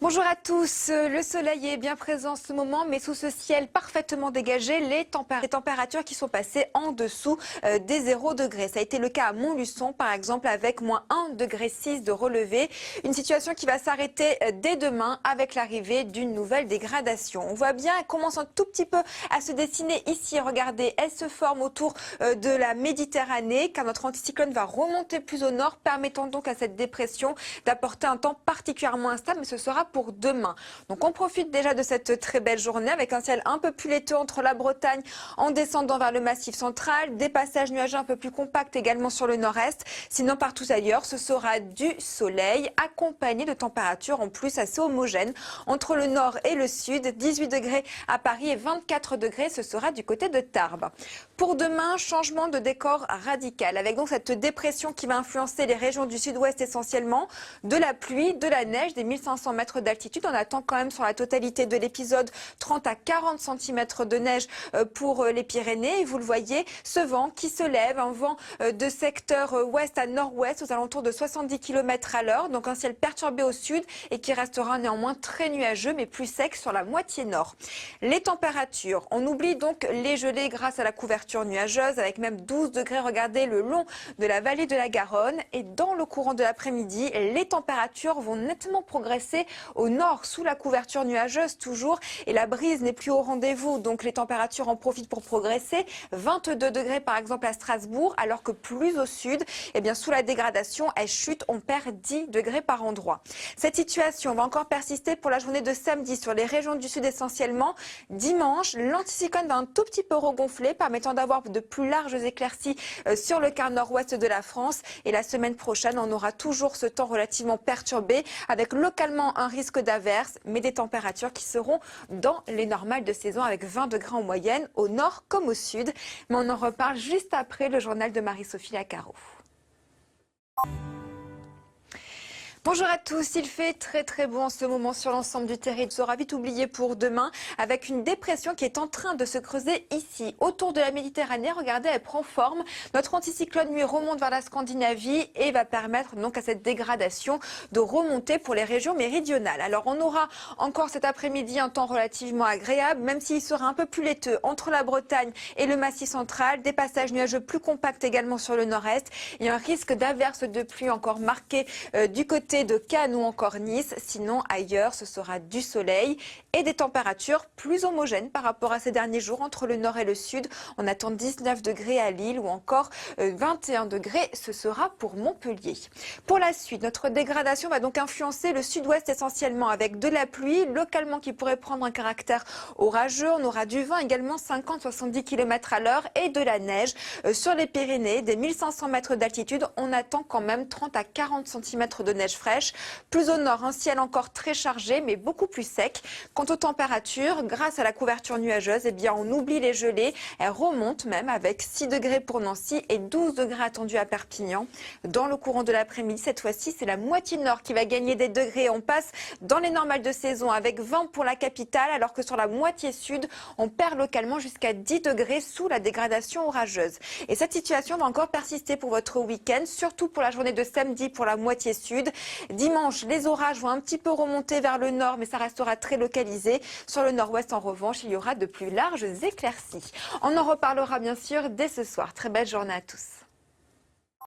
Bonjour à tous, le soleil est bien présent en ce moment, mais sous ce ciel parfaitement dégagé, les températures qui sont passées en dessous des 0 degrés. Ça a été le cas à Montluçon par exemple avec moins 1,6 degré de relevé. Une situation qui va s'arrêter dès demain avec l'arrivée d'une nouvelle dégradation. On voit bien, elle commence un tout petit peu à se dessiner ici. Regardez, elle se forme autour de la Méditerranée car notre anticyclone va remonter plus au nord, permettant donc à cette dépression d'apporter un temps particulièrement instable, mais ce sera pour demain. Donc on profite déjà de cette très belle journée avec un ciel un peu plus laiteux entre la Bretagne en descendant vers le massif central, des passages nuageux un peu plus compacts également sur le nord-est. Sinon partout ailleurs, ce sera du soleil accompagné de températures en plus assez homogènes entre le nord et le sud. 18 degrés à Paris et 24 degrés, ce sera du côté de Tarbes. Pour demain, changement de décor radical avec donc cette dépression qui va influencer les régions du sud-ouest essentiellement, de la pluie, de la neige, des 1500 mètres d'altitude. On attend quand même sur la totalité de l'épisode 30 à 40 cm de neige pour les Pyrénées. Et vous le voyez, ce vent qui se lève, un vent de secteur ouest à nord-ouest aux alentours de 70 km à l'heure. Donc un ciel perturbé au sud et qui restera néanmoins très nuageux mais plus sec sur la moitié nord. Les températures, on oublie donc les gelées grâce à la couverture nuageuse avec même 12 degrés, regardez, le long de la vallée de la Garonne. Et dans le courant de l'après-midi, les températures vont nettement progresser au nord sous la couverture nuageuse toujours et la brise n'est plus au rendez-vous, donc les températures en profitent pour progresser. 22 degrés par exemple à Strasbourg, alors que plus au sud, eh bien sous la dégradation, elle chute, on perd 10 degrés par endroit. Cette situation va encore persister pour la journée de samedi sur les régions du sud essentiellement. Dimanche, l'anticyclone va un tout petit peu regonfler, permettant d'avoir de plus larges éclaircies sur le quart nord-ouest de la France. Et la semaine prochaine, on aura toujours ce temps relativement perturbé avec localement un risque d'averse, mais des températures qui seront dans les normales de saison avec 20 degrés en moyenne au nord comme au sud. Mais on en reparle juste après le journal de Marie-Sophie Lacaro. Bonjour à tous, il fait très beau en ce moment sur l'ensemble du territoire. Il sera vite oublié pour demain avec une dépression qui est en train de se creuser ici, autour de la Méditerranée. Regardez, elle prend forme. Notre anticyclone lui remonte vers la Scandinavie et va permettre donc à cette dégradation de remonter pour les régions méridionales. Alors on aura encore cet après-midi un temps relativement agréable, même s'il sera un peu plus laiteux entre la Bretagne et le Massif central. Des passages nuageux plus compacts également sur le nord-est. Il y a un risque d'averse de pluie encore marqué du côté de Cannes ou encore Nice. Sinon ailleurs ce sera du soleil et des températures plus homogènes par rapport à ces derniers jours entre le nord et le sud. On attend 19 degrés à Lille ou encore 21 degrés, ce sera pour Montpellier. Pour la suite, notre dégradation va donc influencer le sud-ouest essentiellement avec de la pluie localement qui pourrait prendre un caractère orageux. On aura du vent également 50-70 km à l'heure et de la neige sur les Pyrénées, des 1500 mètres d'altitude. On attend quand même 30 à 40 cm de neige fraîche. Plus au nord, un ciel encore très chargé mais beaucoup plus sec. Quant aux températures, grâce à la couverture nuageuse, eh bien on oublie les gelées. Elles remontent même avec 6 degrés pour Nancy et 12 degrés attendus à Perpignan. Dans le courant de l'après-midi, cette fois-ci, c'est la moitié nord qui va gagner des degrés. On passe dans les normales de saison avec 20 pour la capitale, alors que sur la moitié sud, on perd localement jusqu'à 10 degrés sous la dégradation orageuse. Et cette situation va encore persister pour votre week-end, surtout pour la journée de samedi pour la moitié sud. Dimanche, les orages vont un petit peu remonter vers le nord, mais ça restera très localisé. Sur le nord-ouest, en revanche, il y aura de plus larges éclaircies. On en reparlera bien sûr dès ce soir. Très belle journée à tous.